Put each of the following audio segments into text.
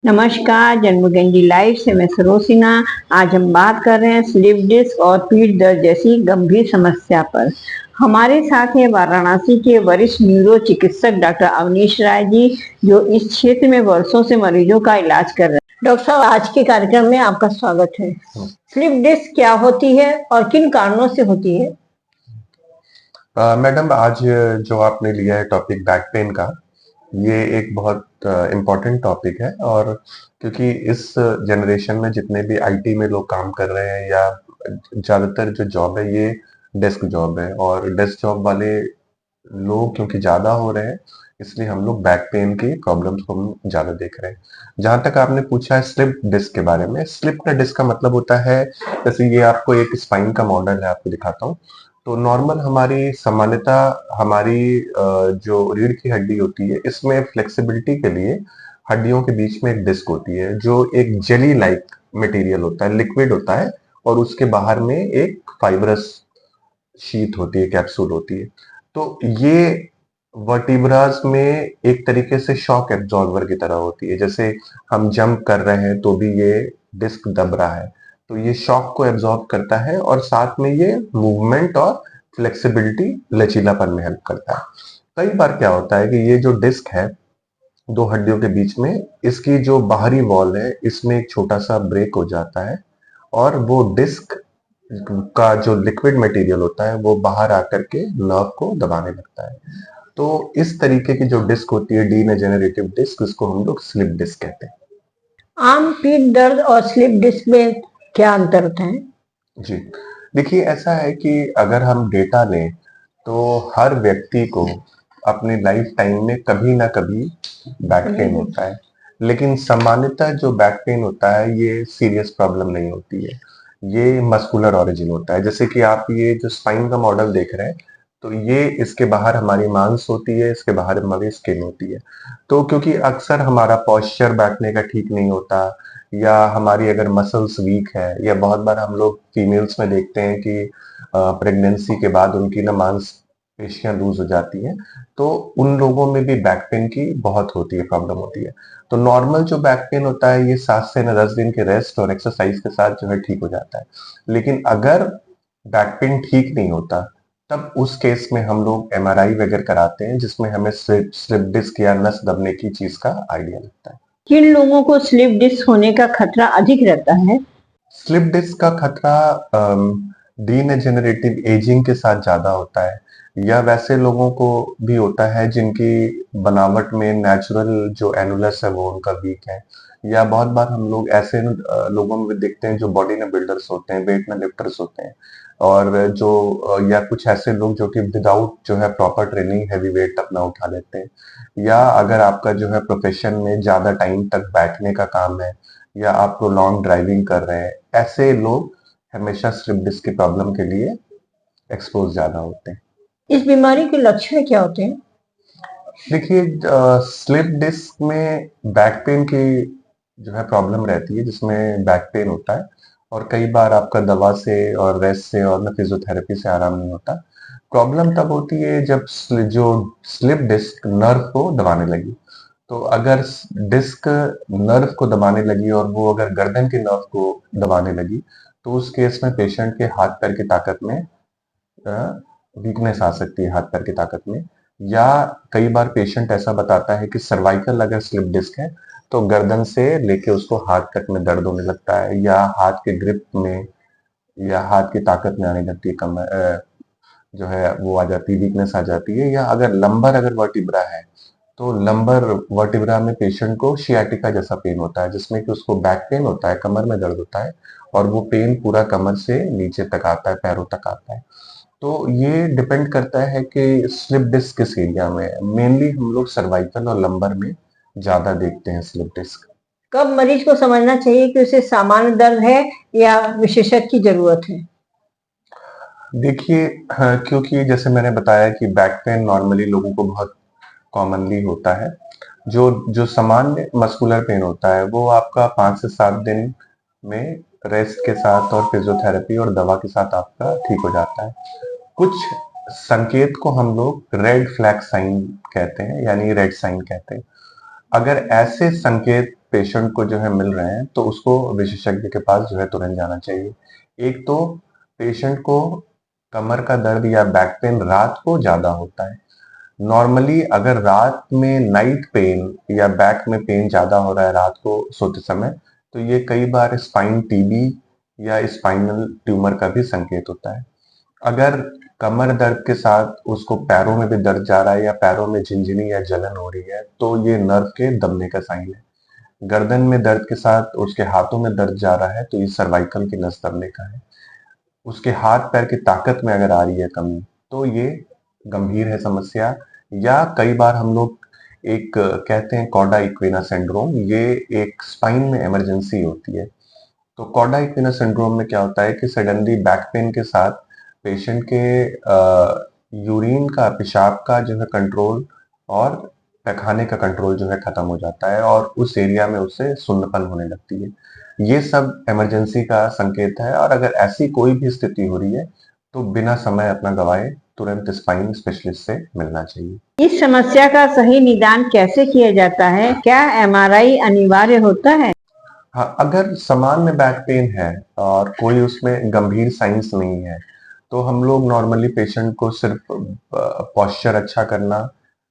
नमस्कार, जन्मगंजी लाइव से मैं सरोसिना। आज हम बात कर रहे हैं स्लिप डिस्क और पीठ दर्द जैसी गंभीर समस्या पर। हमारे साथ हैं वाराणसी के वरिष्ठ न्यूरो चिकित्सक डॉक्टर अवनीश राय जी, जो इस क्षेत्र में वर्षों से मरीजों का इलाज कर रहे हैं। डॉक्टर साहब, आज के कार्यक्रम में आपका स्वागत है। स्लिप डिस्क क्या होती है और किन कारणों से होती है? मैडम, आज जो आपने लिया है टॉपिक बैक पेन का, ये एक बहुत इम्पोर्टेंट टॉपिक है। और क्योंकि इस जनरेशन में जितने भी आईटी में लोग काम कर रहे हैं या ज़्यादातर जो जॉब है ये डेस्क जॉब है, और डेस्क जॉब वाले लोग क्योंकि ज़्यादा हो रहे हैं, इसलिए हम लोग बैक पेन की प्रॉब्लम्स को हम ज़्यादा देख रहे हैं। जहाँ तक आपने पूछा है स्लिप डिस्क के बारे में, स्लिप का डिस्क का मतलब होता है, जैसे ये आपको एक स्पाइन का मॉडल है, आपको दिखाता हूँ। तो नॉर्मल हमारी सामान्यतः हमारी जो रीढ़ की हड्डी होती है, इसमें फ्लेक्सिबिलिटी के लिए हड्डियों के बीच में एक डिस्क होती है, जो एक जेली लाइक मटेरियल होता है, लिक्विड होता है, और उसके बाहर में एक फाइब्रस शीथ होती है, कैप्सूल होती है। तो ये वर्टिब्रास में एक तरीके से शॉक एब्जॉर्बर की तरह होती है। जैसे हम जंप कर रहे हैं तो भी ये डिस्क दब रहा है, तो ये शॉक को एब्जॉर्ब करता है, और साथ में ये मूवमेंट और फ्लेक्सिबिलिटी, लचीलापन में हेल्प करता है। कई बार क्या होता है कि ये जो डिस्क है दो हड्डियों के बीच में, इसकी जो बाहरी वॉल है इसमें एक छोटा सा ब्रेक हो जाता है, और वो डिस्क का जो लिक्विड मटेरियल होता है वो बाहर आकर के नर्व को दबाने लगता है। तो इस तरीके की जो डिस्क होती है, डीजेनरेटिव डिस्क, इसको हम लोग स्लिप डिस्क कहते हैं। आम पीठ दर्द और स्लिप डिस्क में क्या अंतर होता है? जी, देखिए ऐसा है कि अगर हम डेटा लें तो हर व्यक्ति को अपनी लाइफ टाइम में कभी ना कभी बैक पेन होता है, लेकिन सामान्यतः जो बैक पेन होता है ये सीरियस प्रॉब्लम नहीं होती है, ये मस्कुलर ओरिजिन होता है। जैसे कि आप ये जो स्पाइन का मॉडल देख रहे हैं, तो ये इसके बाहर हमारी मांस होती है, इसके बाहर हमारी स्किन होती है। तो क्योंकि अक्सर हमारा पोस्चर बैठने का ठीक नहीं होता, या हमारी अगर मसल्स वीक है, या बहुत बार हम लोग फीमेल्स में देखते हैं कि प्रेगनेंसी के बाद उनकी ना मांसपेशियां लूज हो जाती हैं, तो उन लोगों में भी बैक पेन की बहुत होती है, प्रॉब्लम होती है। तो नॉर्मल जो बैक पेन होता है ये 7 से 10 दिन के रेस्ट और एक्सरसाइज के साथ जो है ठीक हो जाता है। लेकिन अगर बैक पेन ठीक नहीं होता, तब उस केस में हम लोग एमआरआई वगैरह कराते हैं, जिसमें हमें स्लिप डिस्क या नस दबने की चीज का आइडिया लगता है। किन लोगों को स्लिप डिस्क होने का खतरा अधिक रहता है? स्लिप डिस्क का खतरा डीजेनरेटिव एजिंग के साथ ज्यादा होता है, या वैसे लोगों को भी होता है जिनकी बनावट में नेचुरल जो एनुलस है वो उनका वीक है, या बहुत बार हम लोग ऐसे लोगों में भी देखते हैं जो बॉडी में बिल्डर्स होते हैं, वेट में लिफ्टर्स होते हैं, और जो या कुछ ऐसे लोग जो कि विदाउट जो है प्रॉपर ट्रेनिंग हैवी वेट अपना उठा लेते हैं, या अगर आपका जो है प्रोफेशन में ज्यादा टाइम तक बैठने का काम है, या आप प्रोलॉन्ग ड्राइविंग कर रहे हैं, ऐसे लोग हमेशा स्लिप डिस्क की प्रॉब्लम के लिए एक्सपोज ज्यादा होते हैं। इस बीमारी के लक्षण क्या होते हैं? देखिए, स्लिप डिस्क में बैक पेन की जो है प्रॉब्लम रहती है, जिसमें बैक पेन होता है, और कई बार आपका दवा से और रेस्ट से और ना फिजियोथेरेपी से आराम नहीं होता। प्रॉब्लम तब होती है जब जो स्लिप डिस्क नर्व को दबाने लगी। तो अगर डिस्क नर्व को दबाने लगी और वो अगर गर्दन के नर्व को दबाने लगी, तो उस केस में पेशेंट के हाथ पैर की ताकत में वीकनेस आ सकती है, हाथ पैर की ताकत में। या कई बार पेशेंट ऐसा बताता है कि सर्वाइकल अगर स्लिप डिस्क है, तो गर्दन से लेके उसको हाथ तक में दर्द होने लगता है, या हाथ के ग्रिप में या हाथ की ताकत में आने लगती है, कम जो है वो आ जाती है, वीकनेस आ जाती है। या अगर लंबर अगर वर्टिब्रा है, तो लंबर वर्टिब्रा में पेशेंट को शियाटिका जैसा पेन होता है, जिसमें कि उसको बैक पेन होता है, कमर में दर्द होता है, और वो पेन पूरा कमर से नीचे तक आता है, पैरों तक आता है। तो ये डिपेंड करता है कि स्लिप डिस्क किस एरिया में है। मेनली हम लोग सर्वाइकल और लंबर में ज्यादा देखते हैं स्लिप डिस्क। कब मरीज को समझना चाहिए कि उसे सामान्य दर्द है या विशेषज्ञ की जरूरत है? देखिए, हाँ, क्योंकि जैसे मैंने बताया कि बैक पेन नॉर्मली लोगों को बहुत कॉमनली होता है। जो जो सामान्य मस्कुलर पेन होता है वो आपका 5 से 7 दिन में रेस्ट के साथ और फिजियोथेरेपी और दवा के साथ आपका ठीक हो जाता है। कुछ संकेत को हम लोग रेड फ्लैग साइन कहते हैं, यानी रेड साइन कहते हैं। अगर ऐसे संकेत पेशेंट को जो है मिल रहे हैं तो उसको विशेषज्ञ के पास जो है तुरंत जाना चाहिए। एक तो पेशेंट को कमर का दर्द या बैक पेन रात को ज्यादा होता है। नॉर्मली अगर रात में नाइट पेन या बैक में पेन ज्यादा हो रहा है रात को सोते समय, तो ये कई बार स्पाइन टीबी या स्पाइनल ट्यूमर का भी संकेत होता है। अगर कमर दर्द के साथ उसको पैरों में भी दर्द जा रहा है या पैरों में झिनझिनी या जलन हो रही है तो ये नर्व के दबने का साइन है। गर्दन में दर्द के साथ उसके हाथों में दर्द जा रहा है तो ये सर्वाइकल की नस दबने का है। उसके हाथ पैर की ताकत में अगर आ रही है कमी तो ये गंभीर है समस्या। या कई बार हम लोग एक कहते हैं कॉडा इक्विना सिंड्रोम, ये एक स्पाइन में इमरजेंसी होती है। तो कॉडा इक्विना सिंड्रोम में क्या होता है कि सडनली बैक पेन के साथ पेशेंट के यूरिन का पेशाब का जो है कंट्रोल और पैखाने का कंट्रोल जो है खत्म हो जाता है और उस एरिया में उससे सुन्नपन होने लगती है। ये सब इमरजेंसी का संकेत है और अगर ऐसी कोई भी स्थिति हो रही है तो बिना समय अपना गवाए तुरंत स्पाइन स्पेशलिस्ट से मिलना चाहिए। इस समस्या का सही निदान कैसे किया जाता है? क्या एमआरआई अनिवार्य होता है? हाँ, अगर सामान्य बैक पेन है और कोई उसमें गंभीर साइंस नहीं है तो हम लोग नॉर्मली पेशेंट को सिर्फ पॉस्चर अच्छा करना,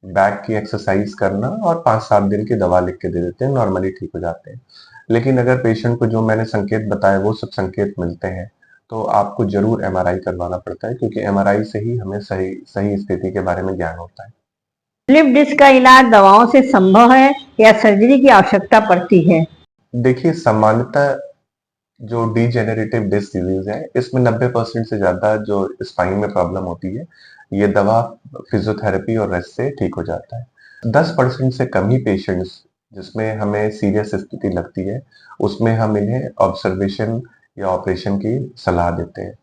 बैक की एक्सरसाइज करना और 5-7 दिन की दवा लिख के दे देते हैं, नॉर्मली ठीक हो जाते हैं। लेकिन अगर पेशेंट को जो मैंने संकेत बताए वो सब संकेत मिलते हैं तो आपको जरूर एमआरआई करवाना पड़ता है क्योंकि एमआरआई से ही हमें सही सही स्थिति के बारे में ज्ञान होता है। स्लिप डिस्क का इलाज दवाओं से संभव है या सर्जरी की आवश्यकता पड़ती है? देखिए, सामान्यतः जो डीजेनरेटिव डिस्क डिजीज है इसमें 90% से ज्यादा जो स्पाइन में प्रॉब्लम होती है ये दवा, फिजियोथेरेपी और रेस्ट से ठीक हो जाता है। 10% से कम ही पेशेंट्स जिसमें हमें सीरियस स्थिति लगती है उसमें हम इन्हें ऑब्जर्वेशन या ऑपरेशन की सलाह देते हैं।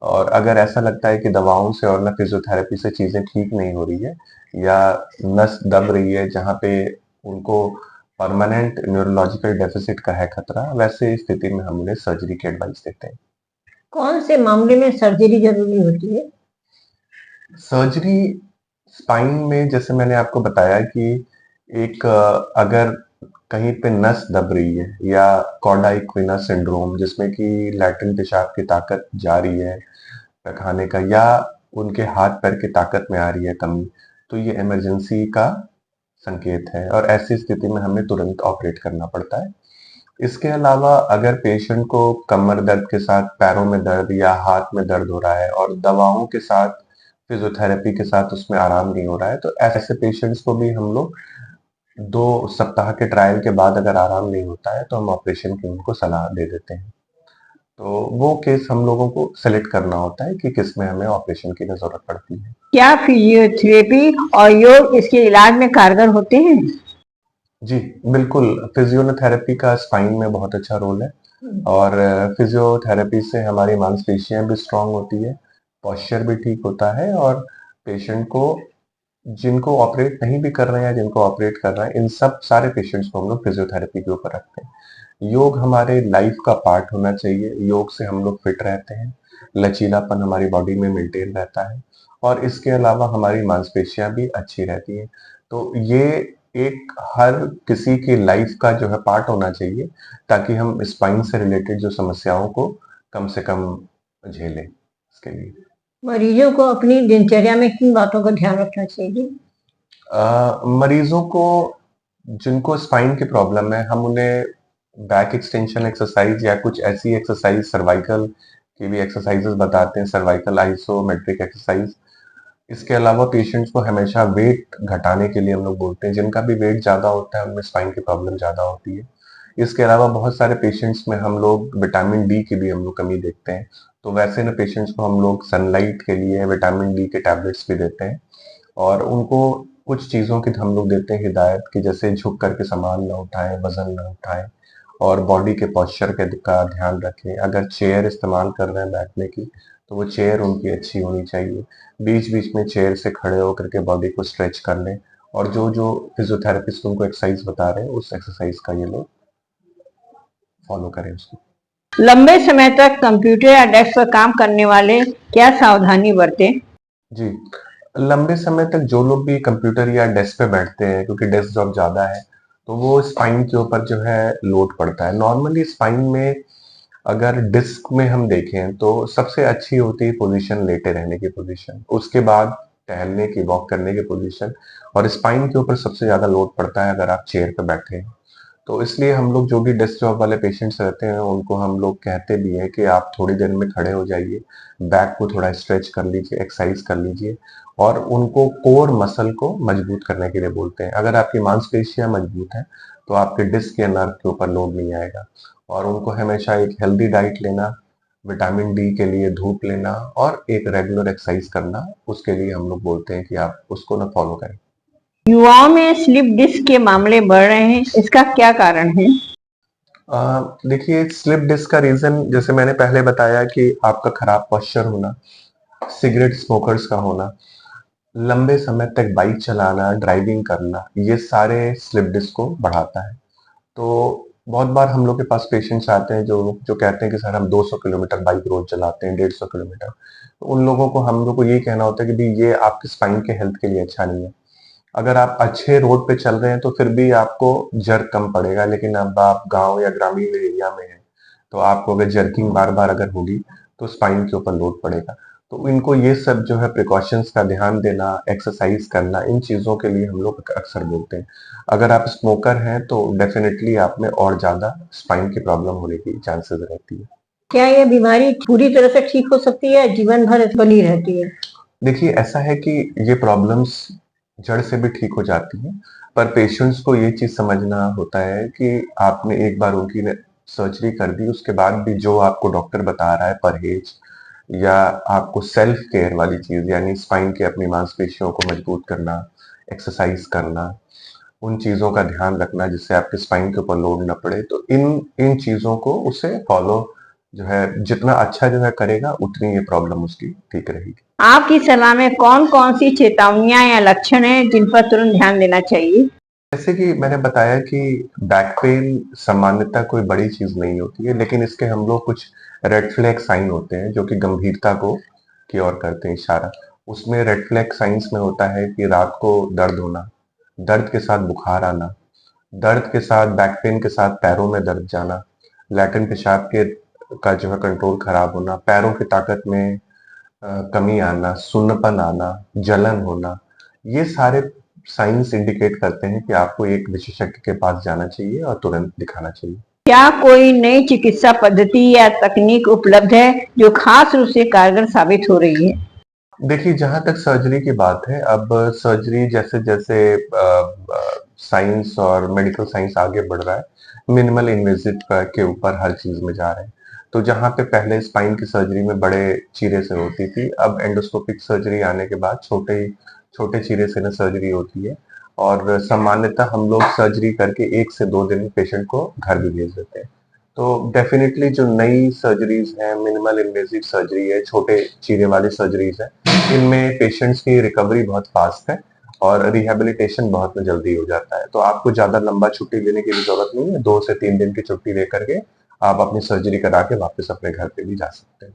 और अगर ऐसा लगता है कि दवाओं से और ना फिजियोथेरेपी से चीजें ठीक नहीं हो रही है या नस दब रही है जहाँ पे उनको परमानेंट न्यूरोलॉजिकल डेफिसिट का है खतरा, वैसे स्थिति में हम उन्हें सर्जरी की एडवाइस देते हैं। कौन से मामले में सर्जरी जरूरी होती है? सर्जरी स्पाइन में जैसे मैंने आपको बताया कि एक अगर कहीं पे नस दब रही है या कॉडा इक्विना सिंड्रोम जिसमें कि लैटेंट पेशाब की ताकत जा रही है पैखाने का या उनके हाथ पैर की ताकत में आ रही है कमी, तो ये इमरजेंसी का संकेत है और ऐसी स्थिति में हमें तुरंत ऑपरेट करना पड़ता है। इसके अलावा अगर पेशेंट को कमर दर्द के साथ पैरों में दर्द या हाथ में दर्द हो रहा है और दवाओं के साथ फिजियोथेरेपी के साथ उसमें आराम नहीं हो रहा है तो ऐसे पेशेंट्स को भी हम लोग 2 सप्ताह के ट्रायल के बाद अगर आराम नहीं होता है तो हम ऑपरेशन की उनको सलाह दे देते हैं। तो वो केस हम लोगों को सेलेक्ट करना होता है कि किसमें हमें ऑपरेशन की जरूरत पड़ती है। क्या फिजियोथेरेपी और योग इसके इलाज में कारगर होते हैं? जी, बिल्कुल। फिजियोथेरेपी का स्पाइन में बहुत अच्छा रोल है और फिजियोथेरेपी से हमारी मांसपेशियां भी स्ट्रांग होती है, पॉस्चर भी ठीक होता है और पेशेंट को जिनको ऑपरेट नहीं भी कर रहे हैं या जिनको ऑपरेट कर रहे हैं, इन सब सारे पेशेंट्स को हम लोग फिजियोथेरेपी के ऊपर रखते हैं। योग हमारे लाइफ का पार्ट होना चाहिए। योग से हम लोग फिट रहते हैं, लचीलापन हमारी बॉडी में मेंटेन रहता है और इसके अलावा हमारी मांसपेशियां भी अच्छी रहती हैं। तो ये एक हर किसी की लाइफ का जो है पार्ट होना चाहिए ताकि हम स्पाइन से रिलेटेड जो समस्याओं को कम से कम झेलें इसके लिए। मरीजों को अपनी दिनचर्या में किन बातों का ध्यान रखना चाहिए? मरीजों को जिनको स्पाइन की प्रॉब्लम है हम उन्हें बैक एक्सटेंशन एक्सरसाइज या कुछ ऐसी एक्सरसाइज सर्वाइकल की भी एक्सरसाइजेस बताते हैं, सर्वाइकल आइसोमेट्रिक एक्सरसाइज। इसके अलावा पेशेंट्स को हमेशा वेट घटाने के लिए हम लोग बोलते हैं, जिनका भी वेट ज्यादा होता है उनमें स्पाइन की प्रॉब्लम ज्यादा होती है। इसके अलावा बहुत सारे पेशेंट्स में हम लोग विटामिन डी की भी हम लोग कमी देखते हैं, तो वैसे न पेशेंट्स को हम लोग सनलाइट के लिए विटामिन डी के टैबलेट्स भी देते हैं और उनको कुछ चीजों की हम लोग देते हैं हिदायत कि जैसे झुक करके सामान ना उठाएं, वजन ना उठाएं और बॉडी के पोस्चर का ध्यान रखें। अगर चेयर इस्तेमाल कर रहे हैं बैठने की तो वो चेयर उनकी अच्छी होनी चाहिए। बीच बीच में चेयर से खड़े होकर के बॉडी को स्ट्रेच कर लें और जो जो फिजियोथेरेपिस्ट उनको एक्सरसाइज बता रहे हैं उस एक्सरसाइज का ये लोग फॉलो करें उसको। लंबे समय तक कंप्यूटर या डेस्क पर काम करने वाले क्या सावधानी बरतें? जी, लंबे समय तक जो लोग भी कंप्यूटर या डेस्क पे बैठते हैं क्योंकि डेस्क जॉब ज्यादा है तो वो स्पाइन के ऊपर जो है लोड पड़ता है। नॉर्मली स्पाइन में अगर डिस्क में हम देखें तो सबसे अच्छी होती है पोजीशन लेटे रहने की पोजीशन, उसके बाद टहलने की, वॉक करने की पोजीशन, और स्पाइन के ऊपर सबसे ज्यादा लोड पड़ता है अगर आप चेयर पे बैठे हैं। तो इसलिए हम लोग जो भी डेस्क जॉब वाले पेशेंट्स रहते हैं उनको हम लोग कहते भी हैं कि आप थोड़ी देर में खड़े हो जाइए, बैक को थोड़ा स्ट्रेच कर लीजिए, एक्सरसाइज कर लीजिए, और उनको कोर मसल को मजबूत करने के लिए बोलते हैं। अगर आपकी मांसपेशियां मजबूत हैं तो आपके डिस्क या नर्व के ऊपर लोड नहीं आएगा। और उनको हमेशा एक हेल्दी डाइट लेना, विटामिन डी के लिए धूप लेना, और एक रेगुलर एक्सरसाइज करना, उसके लिए हम लोग बोलते हैं कि आप उसको ना फॉलो करें। युवाओं में स्लिप डिस्क के मामले बढ़ रहे हैं, इसका क्या कारण है? देखिए, स्लिप डिस्क का रीजन जैसे मैंने पहले बताया कि आपका खराब पोस्चर होना, सिगरेट स्मोकर्स का होना, लंबे समय तक बाइक चलाना, ड्राइविंग करना, ये सारे स्लिप डिस्क को बढ़ाता है। तो बहुत बार हम लोग के पास पेशेंट्स आते हैं जो जो कहते हैं कि सर हम 200 किलोमीटर बाइक रोज चलाते हैं, 150 किलोमीटर। तो उन लोगों को हम लोग को ये कहना होता है कि भाई ये आपके स्पाइन के हेल्थ के लिए अच्छा नहीं है। अगर आप अच्छे रोड पे चल रहे हैं तो फिर भी आपको जर्क कम पड़ेगा, लेकिन अब आप गांव या ग्रामीण एरिया में हैं तो आपको अगर जर्किंग बार बार अगर होगी तो स्पाइन के ऊपर लोड पड़ेगा। तो इनको ये सब जो है प्रिकॉशंस का ध्यान देना, एक्सरसाइज करना, इन चीजों के लिए हम लोग अक्सर बोलते हैं। अगर आप स्मोकर हैं तो डेफिनेटली आप में और ज्यादा स्पाइन की प्रॉब्लम होने की चांसेस रहती है। क्या यह बीमारी पूरी तरह से ठीक हो सकती है या जीवन भर बनी रहती है? देखिए, ऐसा है कि ये प्रॉब्लम्स जड़ से भी ठीक हो जाती हैं, पर पेशेंट्स को ये चीज़ समझना होता है कि आपने एक बार उनकी सर्जरी कर दी, उसके बाद भी जो आपको डॉक्टर बता रहा है परहेज, या आपको सेल्फ केयर वाली चीज़, यानी स्पाइन के अपनी मांसपेशियों को मजबूत करना, एक्सरसाइज करना, उन चीज़ों का ध्यान रखना जिससे आपके स्पाइन के ऊपर लोड ना पड़े, तो इन इन चीज़ों को उसे फॉलो जो है जितना अच्छा जो है करेगा उतनी ये प्रॉब्लम उसकी ठीक रहेगी। आपकी सलाह में कौन-कौन सी चेतावनियां या लक्षण हैं जिन पर तुरंत ध्यान देना चाहिए? जैसे कि मैंने बताया कि बैक पेन सामान्यतः कोई बड़ी चीज नहीं होती है, लेकिन इसके हम लोग कुछ रेड फ्लैग साइन होते हैं जो कि गंभीरता को की ओर करते हैं इशारा। उसमें रेड फ्लैग साइंस में होता है कि रात को दर्द होना, दर्द के साथ बुखार आना, दर्द के साथ बैक पेन के साथ पैरों में दर्द जाना, लैट्रिन पेशाब के का जो है कंट्रोल खराब होना, पैरों की ताकत में कमी आना, सुन्नपन आना, जलन होना, ये सारे साइंस इंडिकेट करते हैं कि आपको एक विशेषज्ञ के पास जाना चाहिए और तुरंत दिखाना चाहिए। क्या कोई नई चिकित्सा पद्धति या तकनीक उपलब्ध है जो खास रूप से कारगर साबित हो रही है? देखिए, जहाँ तक सर्जरी की बात है, अब सर्जरी जैसे-जैसे साइंस और मेडिकल साइंस आगे बढ़ रहा है, मिनिमल इन्वेसिव के ऊपर हर चीज़ में जा रहे हैं। तो जहाँ पे पहले स्पाइन की सर्जरी में बड़े चीरे से होती थी, अब एंडोस्कोपिक सर्जरी आने के बाद छोटे चीरे से ना सर्जरी होती है, और सामान्यतः हम लोग सर्जरी करके 1 से 2 दिन में पेशेंट को घर भी भेज देते हैं। तो डेफिनेटली जो नई सर्जरीज हैं, मिनिमल इन्वेसिव सर्जरी है, छोटे चीरे वाली सर्जरीज है, इनमें पेशेंट्स की रिकवरी बहुत फास्ट है और रिहैबिलिटेशन बहुत जल्दी हो जाता है। तो आपको ज्यादा लंबा छुट्टी लेने की भी जरूरत नहीं है, 2 से 3 दिन की छुट्टी लेकर के आप अपनी सर्जरी करा के वापस अपने घर पे भी जा सकते हैं।